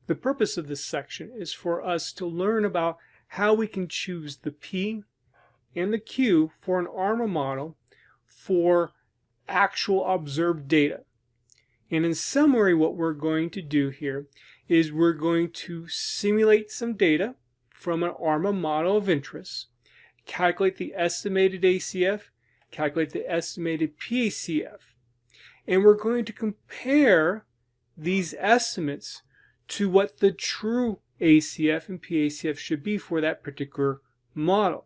The purpose of this section is for us to learn about how we can choose the P and the Q for an ARMA model for actual observed data. And in summary, what we're going to do here is we're going to simulate some data from an ARMA model of interest, calculate the estimated ACF, calculate the estimated PACF, and we're going to compare these estimates to what the true ACF and PACF should be for that particular model.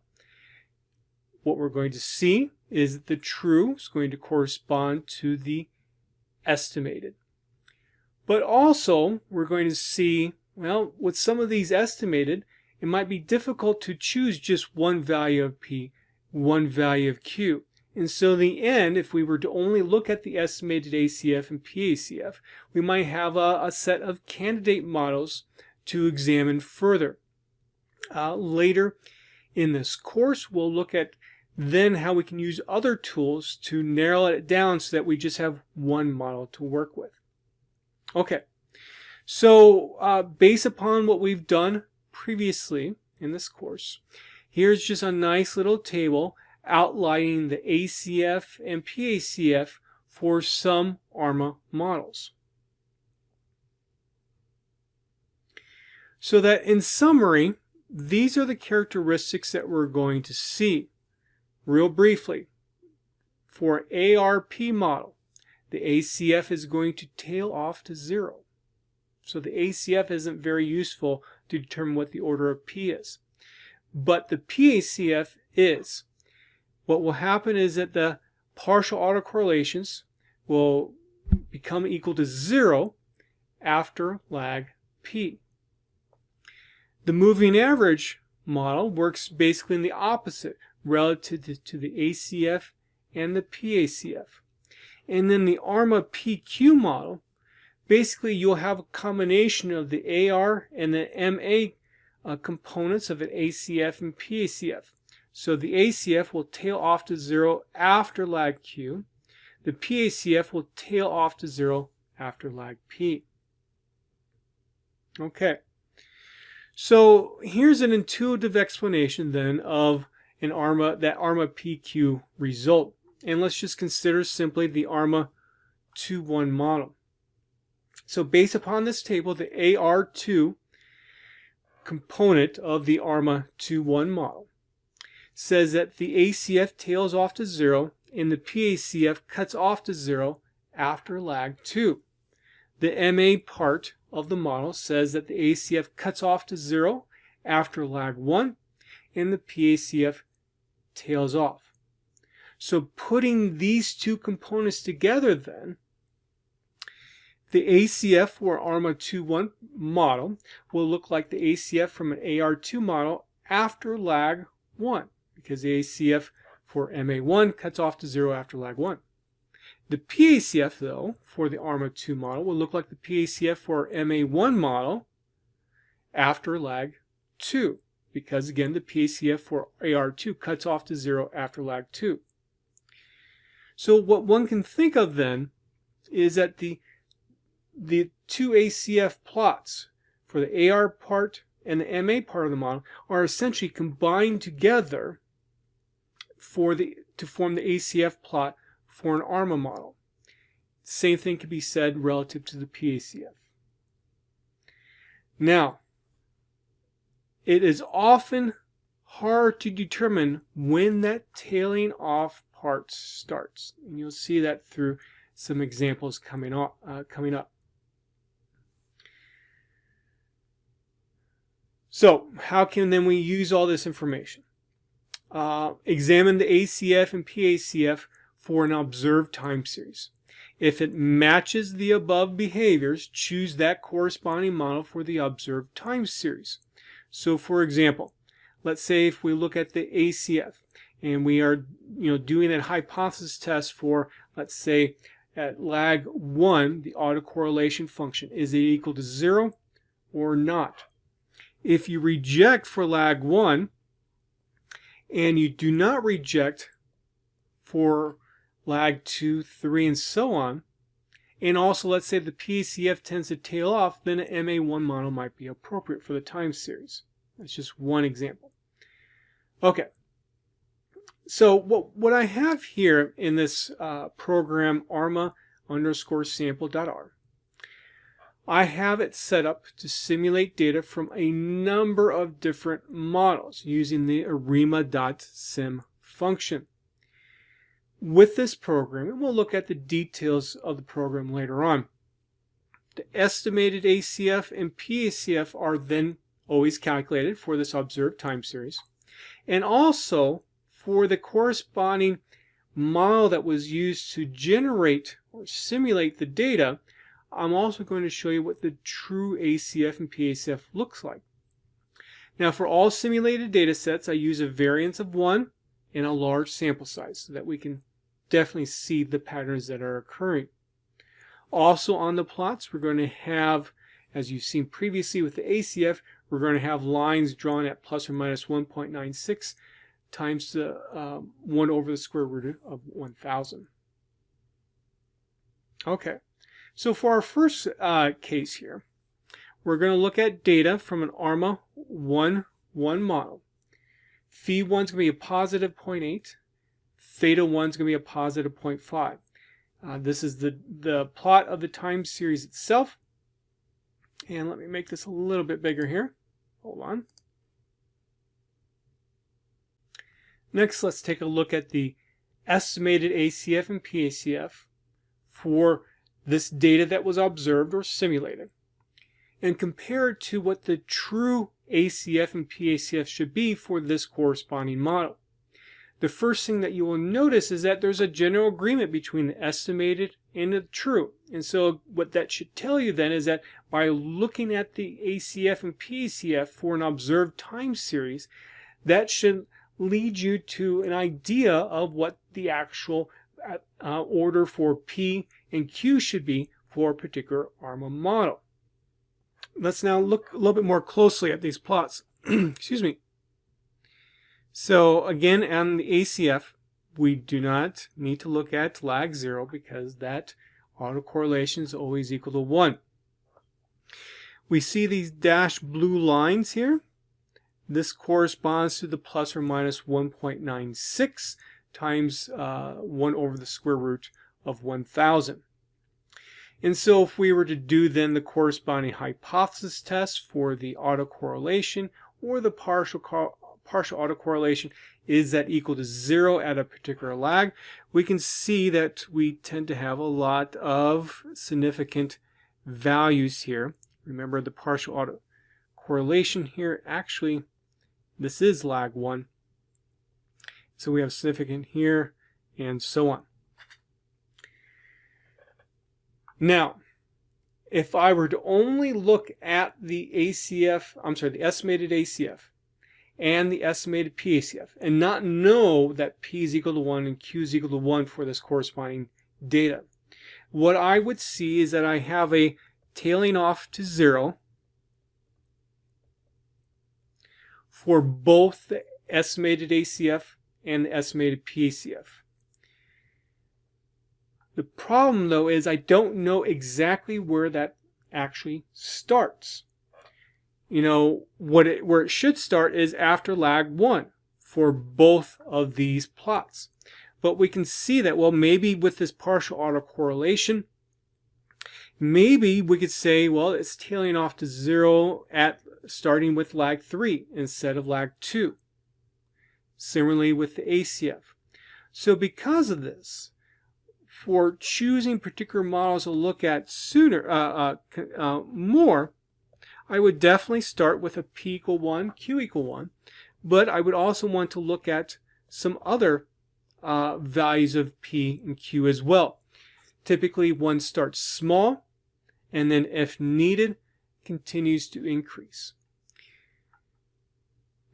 What we're going to see is that the true is going to correspond to the estimated. But also, we're going to see, well, with some of these estimated, it might be difficult to choose just one value of P, one value of Q. And so in the end, if we were to only look at the estimated ACF and PACF, we might have a set of candidate models to examine further. Later in this course, we'll look at then how we can use other tools to narrow it down so that we just have one model to work with. Okay, so based upon what we've done previously in this course, here's just a nice little table outlining the ACF and PACF for some ARMA models. So that in summary, these are the characteristics that we're going to see. Real briefly, for ARP model, the ACF is going to tail off to 0. So the ACF isn't very useful to determine what the order of P is. But the PACF is. What will happen is that the partial autocorrelations will become equal to 0 after lag P. The moving average model works basically in the opposite relative to the ACF and the PACF. And then the ARMA PQ model, basically you'll have a combination of the AR and the MA components of an ACF and PACF. So the ACF will tail off to 0 after lag Q. The PACF will tail off to 0 after lag P. Okay. So here's an intuitive explanation then of that ARMA PQ result. And let's just consider simply the ARMA 2-1 model. So based upon this table, the AR2 component of the ARMA 2-1 model says that the ACF tails off to 0 and the PACF cuts off to 0 after lag 2. The MA part of the model says that the ACF cuts off to 0 after lag 1 and the PACF tails off. So putting these two components together then, the ACF for ARMA 2-1 model will look like the ACF from an AR2 model after lag 1, because the ACF for MA1 cuts off to 0 after lag 1. The PACF, though, for the ARMA 2 model will look like the PACF for MA1 model after lag 2, because again the PACF for AR2 cuts off to 0 after lag 2. So what one can think of then is that the two ACF plots for the AR part and the MA part of the model are essentially combined together to form the ACF plot for an ARMA model. Same thing can be said relative to the PACF. Now, it is often hard to determine when that tailing off part starts. And you'll see that through some examples coming up. So, how can then we use all this information? Examine the ACF and PACF for an observed time series. If it matches the above behaviors, choose that corresponding model for the observed time series. So for example, let's say if we look at the ACF and we are doing a hypothesis test for, let's say at lag 1, the autocorrelation function, is it equal to 0 or not? If you reject for lag 1 and you do not reject for lag 2, 3, and so on, and also let's say the PACF tends to tail off, then an MA1 model might be appropriate for the time series. That's just one example. Okay, so what I have here in this program ARMA_sample.r, I have it set up to simulate data from a number of different models using the ARIMA.sim function. With this program, and we'll look at the details of the program later on, the estimated ACF and PACF are then always calculated for this observed time series, and also for the corresponding model that was used to generate or simulate the data. I'm also going to show you what the true ACF and PACF looks like. Now, for all simulated data sets, I use a variance of 1 and a large sample size so that we can definitely see the patterns that are occurring. Also on the plots, we're going to have, as you've seen previously with the ACF, we're going to have lines drawn at plus or minus 1.96 times the 1 over the square root of 1,000. Okay, so for our first case here, we're going to look at data from an ARMA 1 model. Phi 1 is going to be a positive 0.8. Theta 1 is going to be a positive 0.5. This is the plot of the time series itself. And let me make this a little bit bigger here. Hold on. Next, let's take a look at the estimated ACF and PACF for this data that was observed or simulated, and compare it to what the true ACF and PACF should be for this corresponding model. The first thing that you will notice is that there's a general agreement between the estimated and the true. And so what that should tell you then is that by looking at the ACF and PACF for an observed time series, that should lead you to an idea of what the actual order for P and Q should be for a particular ARMA model. Let's now look a little bit more closely at these plots. Excuse me. So again, on the ACF, we do not need to look at lag 0 because that autocorrelation is always equal to 1. We see these dashed blue lines here. This corresponds to the plus or minus 1.96 times 1 over the square root of 1,000. And so if we were to do then the corresponding hypothesis test for the autocorrelation or the partial autocorrelation, is that equal to 0 at a particular lag, we can see that we tend to have a lot of significant values here. Remember the partial autocorrelation here, actually this is lag 1. So we have significant here and so on. Now, if I were to only look at the the estimated ACF and the estimated PACF and not know that P is equal to 1 and Q is equal to 1 for this corresponding data, what I would see is that I have a tailing off to 0 for both the estimated ACF and the estimated PACF. The problem, though, is I don't know exactly where that actually starts. You know, where it should start is after lag 1 for both of these plots. But we can see that, well, maybe with this partial autocorrelation, maybe we could say, well, it's tailing off to 0 at starting with lag 3 instead of lag 2. Similarly with the ACF. So because of this, for choosing particular models to look at more, I would definitely start with a P equal 1, Q equal 1, but I would also want to look at some other values of P and Q as well. Typically one starts small and then if needed continues to increase.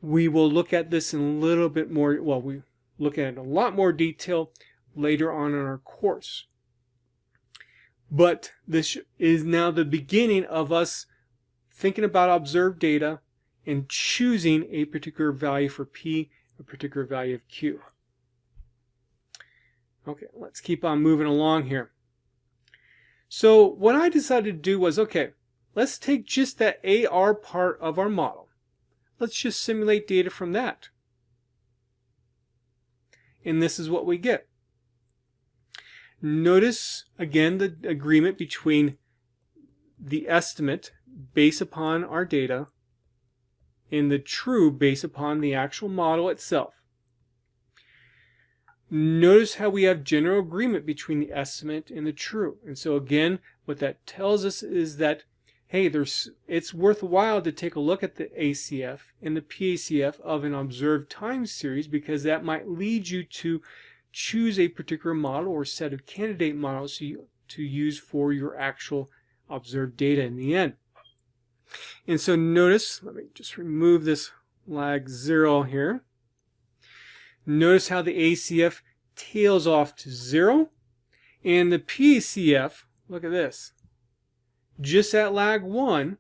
We will look at this in a little bit more, well, we look at it in a lot more detail later on in our course. But this is now the beginning of us thinking about observed data and choosing a particular value for P, a particular value of Q. Okay, let's keep on moving along here. So what I decided to do was, okay, let's take just that AR part of our model. Let's just simulate data from that. And this is what we get. Notice again the agreement between the estimate based upon our data and the true based upon the actual model itself. Notice how we have general agreement between the estimate and the true. And so again, what that tells us is that, hey, it's worthwhile to take a look at the ACF and the PACF of an observed time series, because that might lead you to choose a particular model or set of candidate models to use for your actual observed data in the end. And so notice, let me just remove this lag 0 here. Notice how the ACF tails off to 0, and the PACF, look at this, just at lag 1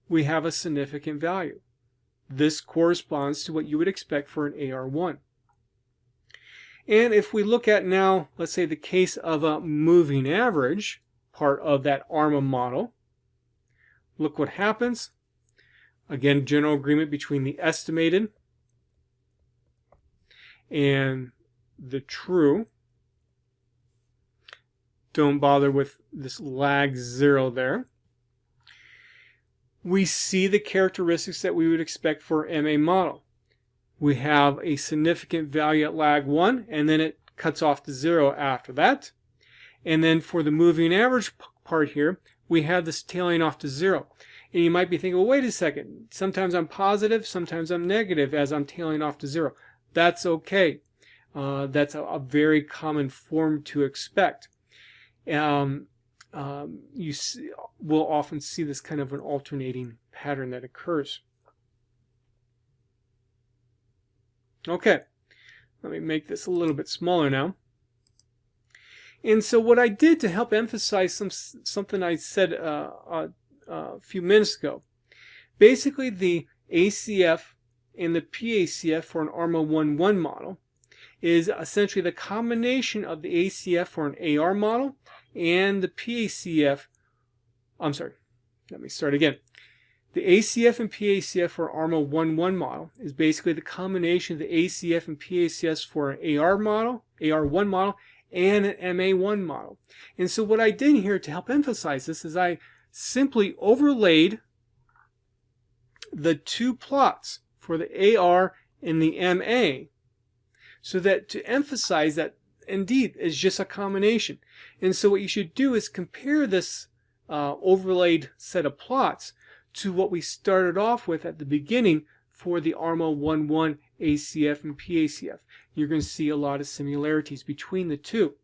we have a significant value. This corresponds to what you would expect for an AR1. And if we look at now, let's say the case of a moving average, part of that ARMA model, look what happens. Again, general agreement between the estimated and the true. Don't bother with this lag 0 there. We see the characteristics that we would expect for an MA model. We have a significant value at lag 1, and then it cuts off to 0 after that. And then for the moving average part here, we have this tailing off to 0. And you might be thinking, well, wait a second. Sometimes I'm positive, sometimes I'm negative as I'm tailing off to 0. That's okay. That's a very common form to expect. We'll often see this kind of an alternating pattern that occurs. Okay, let me make this a little bit smaller now. And so what I did to help emphasize something I said a few minutes ago, basically the ACF and the PACF for an ARMA 1.1 model is essentially the combination of the ACF for an AR model and the PACF, I'm sorry, let me start again. The ACF and PACF for ARMA 1.1 model is basically the combination of the ACF and PACFs for an AR model, AR1 model, and an MA1 model. And so what I did here to help emphasize this is I simply overlaid the two plots for the AR and the MA, so that to emphasize that indeed it's just a combination. And so what you should do is compare this overlaid set of plots to what we started off with at the beginning for the ARMA 1.1 ACF and PACF. You're going to see a lot of similarities between the two.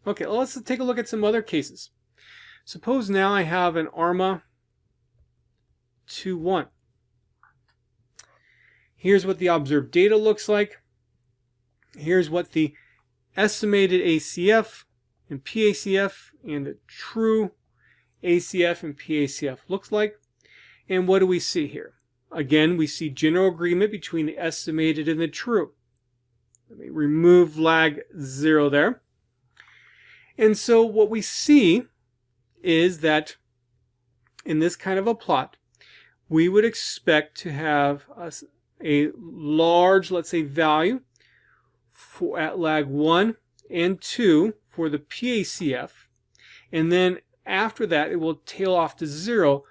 Okay, well, let's take a look at some other cases. Suppose now I have an ARMA 2.1. Here's what the observed data looks like. Here's what the estimated ACF and PACF and the true ACF and PACF looks like. And what do we see here? Again, we see general agreement between the estimated and the true. Let me remove lag 0 there. And so what we see is that in this kind of a plot, we would expect to have a large, let's say, value for at lag 1 and 2 for the PACF, and then after that it will tail off to 0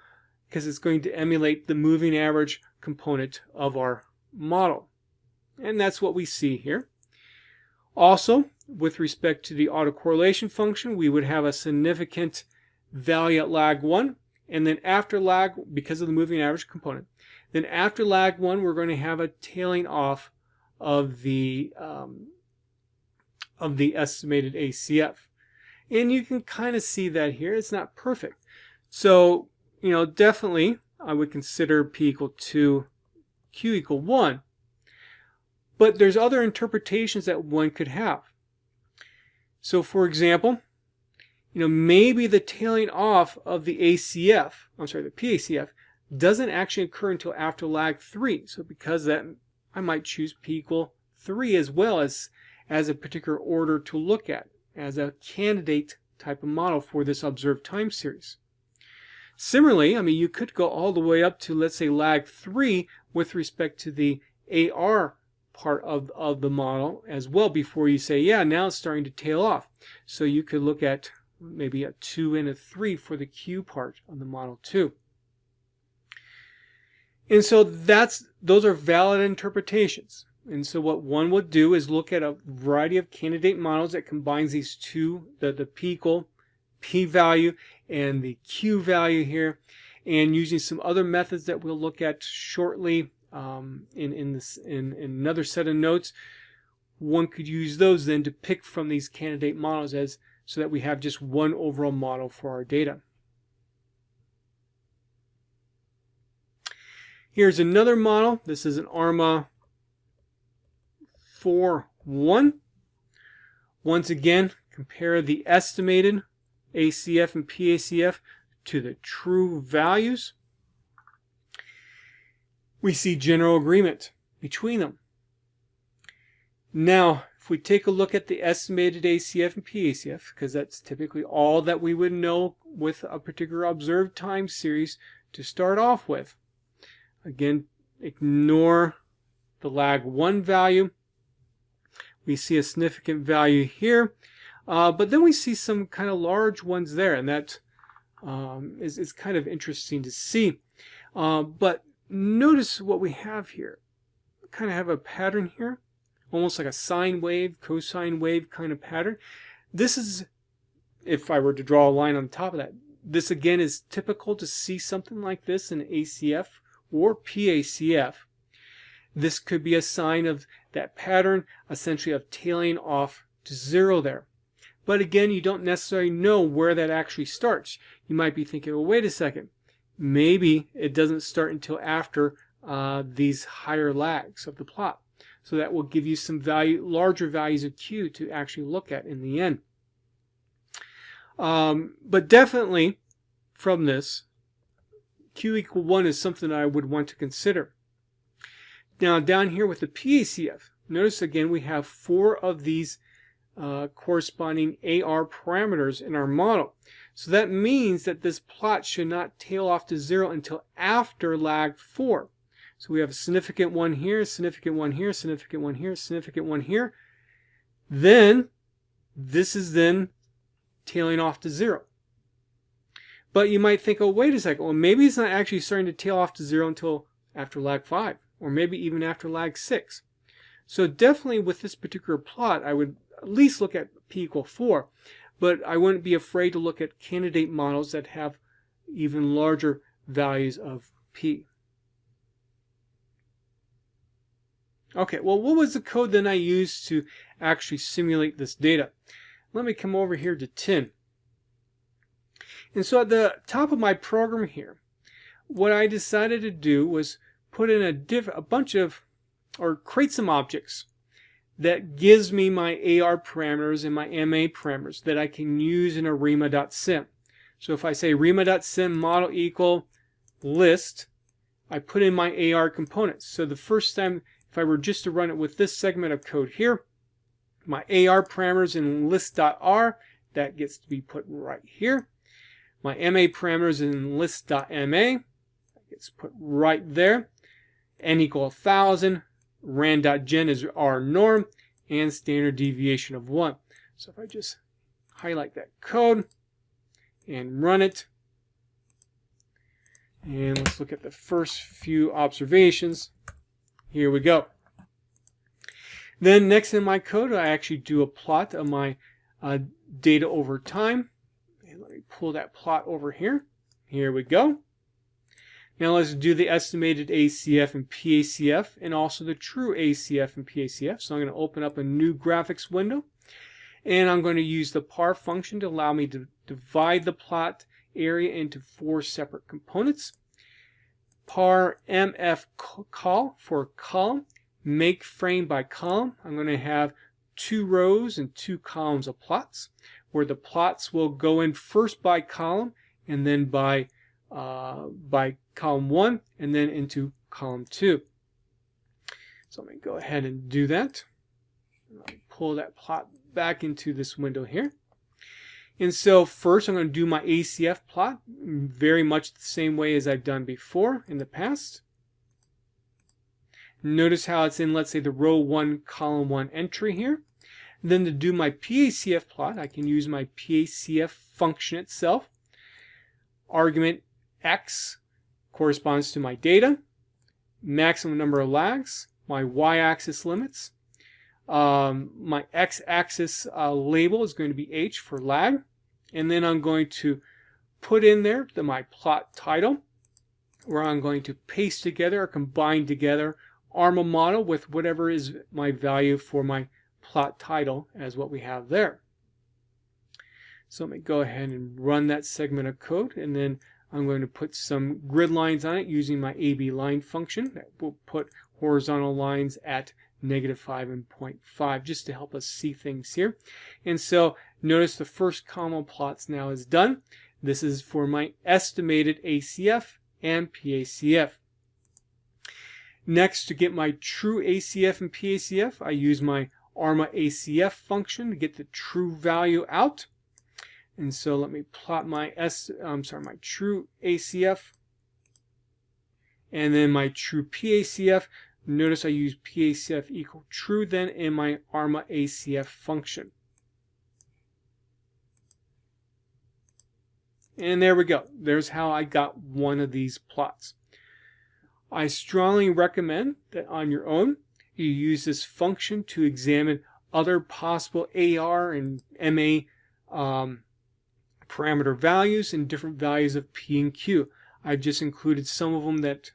because it's going to emulate the moving average component of our model. And that's what we see here. Also, with respect to the autocorrelation function, we would have a significant value at lag 1, and then after lag, because of the moving average component, then after lag 1 we're going to have a tailing off of the estimated ACF. And you can kind of see that here. It's not perfect. So, definitely I would consider P equal 2, Q equal 1. But there's other interpretations that one could have. So for example, maybe the tailing off of the ACF, the PACF, doesn't actually occur until after lag 3. So because of that, I might choose P equal 3 as well as as a particular order to look at, as a candidate type of model for this observed time series. Similarly, you could go all the way up to, let's say, lag 3 with respect to the AR part of the model as well before you say, yeah, now it's starting to tail off. So you could look at maybe a 2 and a 3 for the Q part of the model too. And so those are valid interpretations. And so what one would do is look at a variety of candidate models that combines these two, the p-value and the Q value here, and using some other methods that we'll look at shortly in another set of notes. One could use those then to pick from these candidate models so that we have just one overall model for our data. Here's another model. This is an ARMA 4.1. Once again, compare the estimated ACF and PACF to the true values. We see general agreement between them. Now, if we take a look at the estimated ACF and PACF, because that's typically all that we would know with a particular observed time series to start off with. Again, ignore the lag 1 value. We see a significant value here, but then we see some kind of large ones there, and that is kind of interesting to see. But notice what we have here. We kind of have a pattern here, almost like a sine wave, cosine wave kind of pattern. This is, if I were to draw a line on top of that, this again is typical to see something like this in ACF or PACF. This could be a sign of that pattern, essentially of tailing off to 0 there. But again, you don't necessarily know where that actually starts. You might be thinking, well, wait a second. Maybe it doesn't start until after these higher lags of the plot. So that will give you some larger values of Q to actually look at in the end. But definitely from this, Q equal 1 is something I would want to consider. Now down here with the PACF, notice again we have 4 of these corresponding AR parameters in our model. So that means that this plot should not tail off to 0 until after lag 4. So we have a significant one here, significant one here, significant one here, significant one here. Then this is then tailing off to 0. But you might think, oh, wait a second, well, maybe it's not actually starting to tail off to 0 until after lag 5, or maybe even after lag 6. So definitely with this particular plot, I would at least look at p equal 4, but I wouldn't be afraid to look at candidate models that have even larger values of p. Okay, well, what was the code then I used to actually simulate this data? Let me come over here to 10. And so at the top of my program here, what I decided to do was put in a bunch of, or create some objects that gives me my AR parameters and my MA parameters that I can use in ARIMA.sim. So if I say ARIMA.sim model equal list, I put in my AR components. So the first time, if I were just to run it with this segment of code here, my AR parameters in list.r, that gets to be put right here. My MA parameters in list.ma, that gets put right there. N equal 1000, ran.gen is our norm, and standard deviation of 1. So if I just highlight that code and run it, and let's look at the first few observations. Here we go. Then next in my code, I actually do a plot of my data over time. And let me pull that plot over here. Here we go. Now let's do the estimated ACF and PACF and also the true ACF and PACF. So I'm going to open up a new graphics window, and I'm going to use the par function to allow me to divide the plot area into 4 separate components. Par mf call for column, make frame by column. I'm going to have 2 rows and 2 columns of plots, where the plots will go in first by column and then by column 1 and then into column 2. So let me go ahead and do that. pull that plot back into this window here. And so first I'm going to do my ACF plot very much the same way as I've done before in the past. Notice how it's in, let's say, the row 1, column 1 entry here. Then to do my PACF plot, I can use my PACF function itself. Argument X corresponds to my data, maximum number of lags, my y-axis limits. My x-axis label is going to be H for lag. And then I'm going to put in there my plot title, where I'm going to paste together or combine together ARMA model with whatever is my value for my plot title as what we have there. So let me go ahead and run that segment of code, and then I'm going to put some grid lines on it using my AB line function. That will put horizontal lines at -5 and 0.5 just to help us see things here. And so notice the first column of plots now is done. This is for my estimated ACF and PACF. Next, to get my true ACF and PACF, I use my ARMA ACF function to get the true value out. And so let me plot my true ACF and then my true PACF. Notice I use PACF equal true then in my ARMA ACF function. And there we go. There's how I got one of these plots. I strongly recommend that on your own you use this function to examine other possible AR and MA parameter values and different values of P and Q. I've just included some of them that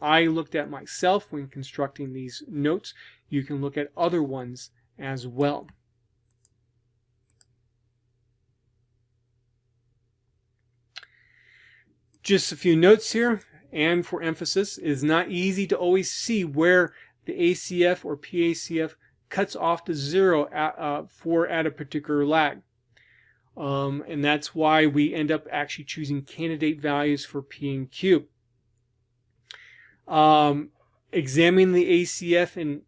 I looked at myself when constructing these notes. You can look at other ones as well. Just a few notes here, and for emphasis, it is not easy to always see where the ACF or PACF cuts off to 0 at a particular lag. And that's why we end up actually choosing candidate values for P and Q. Examining the ACF and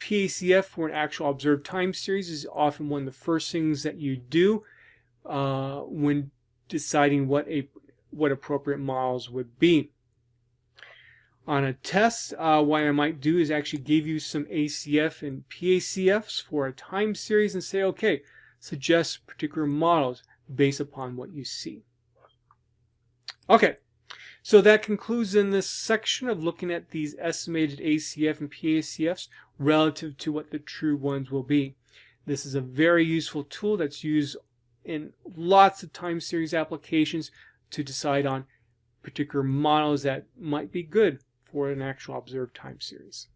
PACF for an actual observed time series is often one of the first things that you do when deciding what appropriate models would be. On a test, what I might do is actually give you some ACF and PACFs for a time series and say, okay, suggest particular models based upon what you see. Okay, so that concludes in this section of looking at these estimated ACF and PACFs relative to what the true ones will be. This is a very useful tool that's used in lots of time series applications to decide on particular models that might be good for an actual observed time series.